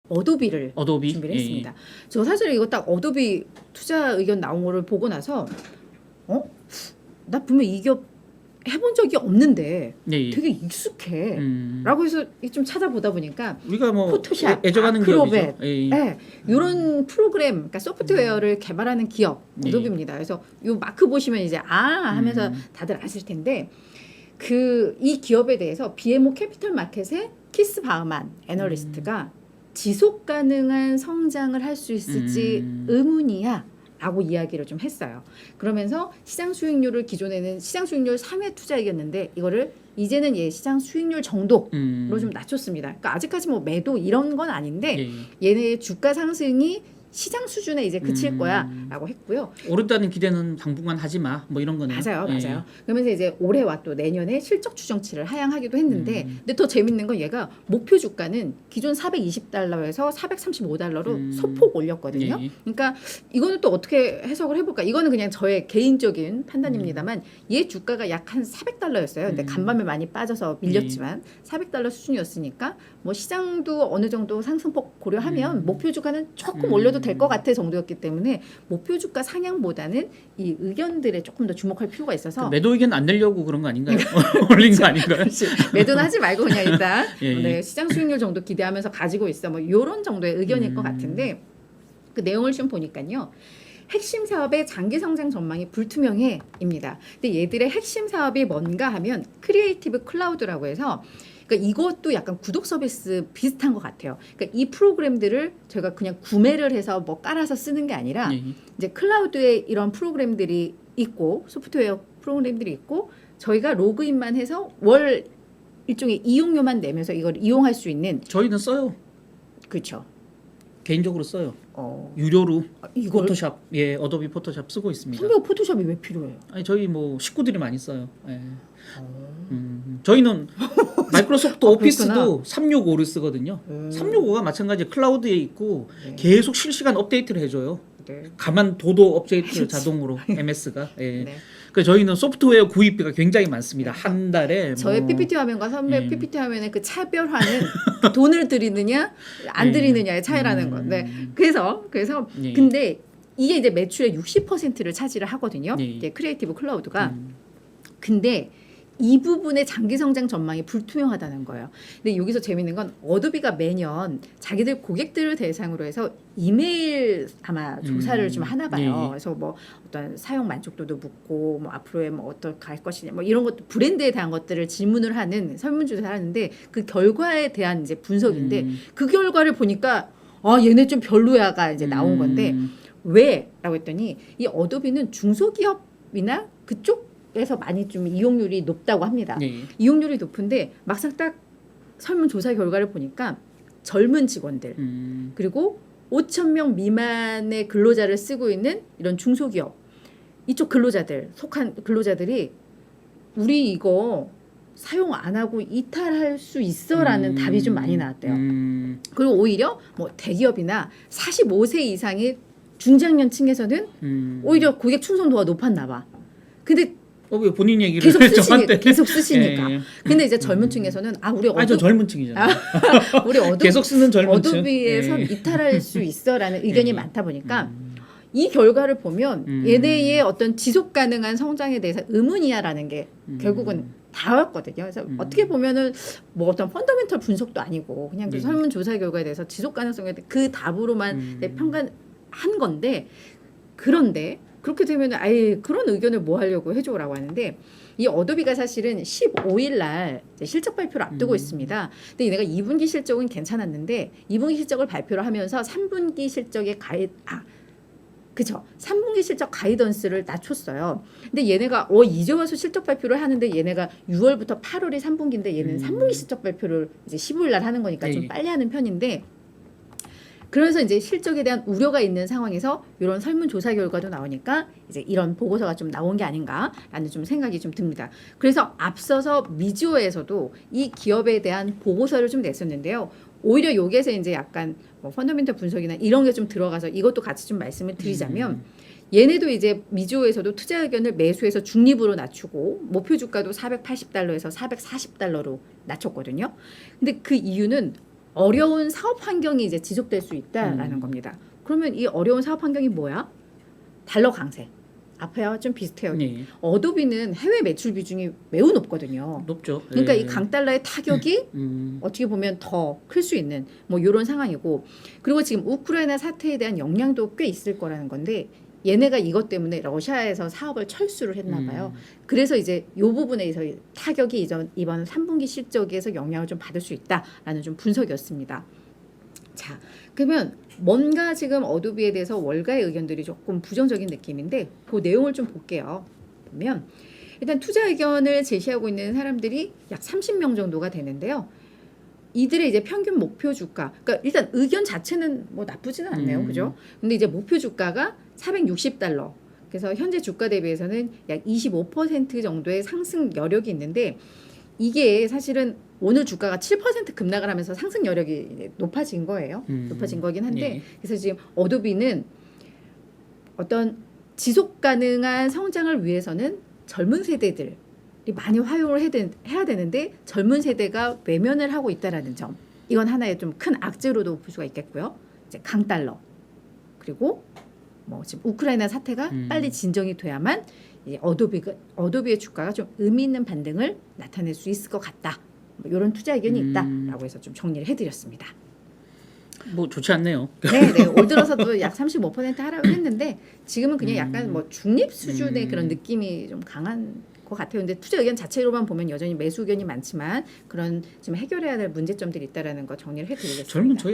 어도비를 준비를 예. 했습니다. 저 사실 이거 딱 어도비 투자 의견 나온 거를 보고 나서 나 분명 이 기업 해본 적이 없는데 예. 되게 익숙해. 라고 해서 좀 찾아보다 보니까 우리가 뭐 포토샵, 애정하는 아크로벳, 기업이죠. 예. 네, 이런 프로그램, 그러니까 소프트웨어를 개발하는 기업 예. 어도비입니다. 그래서 이 마크 보시면 이제 하면서 다들 아실 텐데 이 기업에 대해서 BMO 캐피털 마켓의 키스 바흐만 애널리스트가 지속 가능한 성장을 할 수 있을지 의문이야. 라고 이야기를 좀 했어요. 그러면서 시장 수익률을 기존에는 시장 수익률 3회 투자이겼는데 이거를 이제는 시장 수익률 정도로 좀 낮췄습니다. 그러니까 아직까지 뭐 매도 이런 건 아닌데 얘네의 주가 상승이 시장 수준에 이제 그칠 거야라고 했고요. 오른다는 기대는 당분간 하지 마. 뭐 이런 거네요. 맞아요. 그러면서 이제 올해와 또 내년에 실적 추정치를 하향하기도 했는데 근데 더 재밌는 건 얘가 목표 주가는 기존 420달러에서 435달러로 소폭 올렸거든요. 그러니까 이거는 또 어떻게 해석을 해볼까? 이거는 그냥 저의 개인적인 판단입니다만 얘 주가가 약 한 400달러였어요. 근데 간밤에 많이 빠져서 밀렸지만 400달러 수준이었으니까 뭐 시장도 어느 정도 상승폭 고려하면 목표 주가는 조금 올려도 될 것 같아 정도였기 때문에 목표 주가 상향보다는 이 의견들에 조금 더 주목할 필요가 있어서 그 매도 의견 안 내려고 그런 거 아닌가요? 올린 거 아닌가요? 매도는 하지 말고 그냥 일단 시장 수익률 정도 기대하면서 가지고 있어 뭐 이런 정도의 의견일 것 같은데 그 내용을 좀 보니까요. 핵심 사업의 장기 성장 전망이 불투명해입니다. 근데 얘들의 핵심 사업이 뭔가 하면 크리에이티브 클라우드라고 해서 그러니까 이것도 약간 구독 서비스 비슷한 것 같아요. 그러니까 이 프로그램들을 저희가 그냥 구매를 해서 뭐 깔아서 쓰는 게 아니라 이제 클라우드에 이런 프로그램들이 있고 소프트웨어 프로그램들이 있고 저희가 로그인만 해서 월 일종의 이용료만 내면서 이걸 이용할 수 있는 저희는 써요. 그렇죠. 개인적으로 써요. 유료로 이걸? 포토샵, 어도비 포토샵 쓰고 있습니다. 선배가 포토샵이 왜 필요해요? 아니 저희 뭐 식구들이 많이 써요. 저희는 마이크로소프트 오피스도 365를 쓰거든요. 365가 마찬가지 클라우드에 있고 계속 실시간 업데이트를 해줘요. 가만둬도 업데이트 자동으로 MS가. 그래서 저희는 소프트웨어 구입비가 굉장히 많습니다. 한 달에 저의 PPT 화면과 선배 PPT 화면의 그 차별화는 돈을 들이느냐 안 들이느냐의 차이라는 건데 그래서 근데 이게 이제 매출의 60%를 차지를 하거든요. 이제 크리에이티브 클라우드가 근데 이 부분의 장기 성장 전망이 불투명하다는 거예요. 근데 여기서 재밌는 건 어도비가 매년 자기들 고객들을 대상으로 해서 이메일 아마 조사를 좀 하나 봐요. 그래서 뭐 어떤 사용 만족도도 묻고 뭐 앞으로의 뭐 어떻게 할 것이냐 뭐 이런 것도 브랜드에 대한 것들을 질문을 하는 설문조사를 하는데 그 결과에 대한 이제 분석인데 그 결과를 보니까 얘네 좀 별로야가 이제 나온 건데 왜라고 했더니 이 어도비는 중소기업이나 그쪽 에서 많이 좀 이용률이 높다고 합니다. 이용률이 높은데 막상 딱 설문조사 결과를 보니까 젊은 직원들 그리고 5,000명 미만의 근로자를 쓰고 있는 이런 중소기업 이쪽 근로자들 속한 근로자들이 우리 이거 사용 안 하고 이탈할 수 있어라는 답이 좀 많이 나왔대요. 그리고 오히려 뭐 대기업이나 45세 이상의 중장년층에서는 오히려 고객 충성도가 높았나 봐. 근데 왜 본인 얘기를 계속 쓰시니까. 근데 이제 젊은 층에서는 우리 저 젊은 층이잖아요. 우리 계속 쓰는 젊은 층. 어도비에서 이탈할 수 있어라는 의견이 많다 보니까 이 결과를 보면 얘네의 어떤 지속 가능한 성장에 대해서 의문이야라는 게 결국은 다였거든요. 그래서 어떻게 보면은 뭐 어떤 펀더멘털 분석도 아니고 그냥 그 설문조사 결과에 대해서 지속 가능성에 대해 그 답으로만 평가한 건데 그런데 그렇게 되면 아예 그런 의견을 뭐 하려고 해줘라고 하는데 이 어도비가 사실은 15일 날 실적 발표를 앞두고 있습니다. 근데 얘네가 2분기 실적은 괜찮았는데 2분기 실적을 발표를 하면서 3분기 실적의 3분기 실적 가이던스를 낮췄어요. 근데 얘네가 이제 와서 실적 발표를 하는데 얘네가 6월부터 8월이 3분기인데 얘는 3분기 실적 발표를 이제 15일 날 하는 거니까 좀 빨리 하는 편인데 그래서 이제 실적에 대한 우려가 있는 상황에서 이런 설문조사 결과도 나오니까 이제 이런 보고서가 좀 나온 게 아닌가라는 좀 생각이 좀 듭니다. 그래서 앞서서 미지오에서도 이 기업에 대한 보고서를 좀 냈었는데요. 오히려 여기에서 이제 약간 뭐 펀더멘털 분석이나 이런 게 좀 들어가서 이것도 같이 좀 말씀을 드리자면 얘네도 이제 미지오에서도 투자 의견을 매수해서 중립으로 낮추고 목표 주가도 480달러에서 440달러로 낮췄거든요. 근데 그 이유는 어려운 사업 환경이 이제 지속될 수 있다라는 겁니다. 그러면 이 어려운 사업 환경이 뭐야? 달러 강세. 앞에와 좀 비슷해요. 네. 어도비는 해외 매출 비중이 매우 높거든요. 높죠. 그러니까 예. 이 강달러의 타격이 어떻게 보면 더 클 수 있는 뭐 이런 상황이고, 그리고 지금 우크라이나 사태에 대한 영향도 꽤 있을 거라는 건데, 얘네가 이것 때문에 러시아에서 사업을 철수를 했나 봐요. 그래서 이제 이 부분에서 타격이 이번 3분기 실적에서 영향을 좀 받을 수 있다라는 좀 분석이었습니다. 자, 그러면 뭔가 지금 어도비에 대해서 월가의 의견들이 조금 부정적인 느낌인데 그 내용을 좀 볼게요. 보면 일단 투자 의견을 제시하고 있는 사람들이 약 30명 정도가 되는데요. 이들의 이제 평균 목표 주가, 그러니까 일단 의견 자체는 뭐 나쁘지는 않네요, 그죠? 근데 이제 목표 주가가 460달러. 그래서 현재 주가 대비해서는 약 25% 정도의 상승 여력이 있는데, 이게 사실은 오늘 주가가 7% 급락을 하면서 상승 여력이 높아진 거예요. 높아진 거긴 한데, 예. 그래서 지금 어도비는 어떤 지속 가능한 성장을 위해서는 젊은 세대들이 많이 활용을 해야 되는데 젊은 세대가 외면을 하고 있다라는 점, 이건 하나의 좀 큰 악재로도 볼 수가 있겠고요. 이제 강달러, 그리고 뭐 지금 우크라이나 사태가 빨리 진정이 돼야만 이제 어도비의 주가가 좀 의미 있는 반등을 나타낼 수 있을 것 같다. 뭐 이런 투자 의견이 있다라고 해서 좀 정리를 해드렸습니다. 뭐 좋지 않네요. 네, 올 들어서도 약 35% 하락을 했는데 지금은 그냥 약간 뭐 중립 수준의 그런 느낌이 좀 강한 것 같아요. 근데 투자 의견 자체로만 보면 여전히 매수 의견이 많지만 그런 지금 해결해야 될 문제점들이 있다라는 거 정리를 해드리겠습니다. 젊은 저희